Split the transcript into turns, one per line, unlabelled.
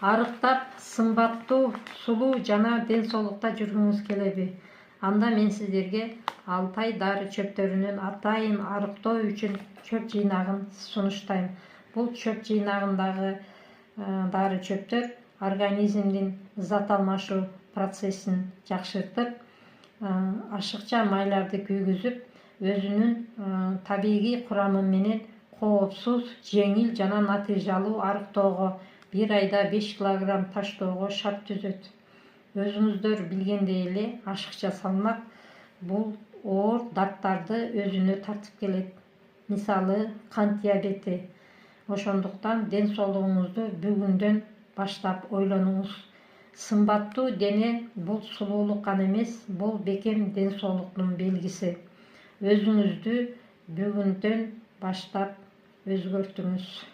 Арыктап, сымбаттуу, сулуу жана ден соолукта жүргүңүз келеби? Анда мен сиздерге Алтай дары чөптөрүнүн атайын арыктоо үчүн чөп жыйнагын сунуштайм. Бул чөп жыйнагындагы дары чөптөр организмдин зат алмашуу процессин жакшыртып, ашыкча майларды күйгүзүп, өзүнүн табигый курамы менен коопсуз, жеңил жана натыйжалуу арыктоого 1 айда 5 килограмм таштоого шарт түзөт. Өзүңүздөр билгендей эле, ашыкча салмак бул оор дарттарды өзүнө тартып келет. Мисалы, кант диабети. Ошондуктан ден соолугуңузду бүгүндөн баштап ойлонуңуз. Сымбаттуу дене бул сулуулук гана эмес, бул бекем ден соолуктун белгиси. Өзүңүздү бүгүндөн баштап өзгөртүңүз.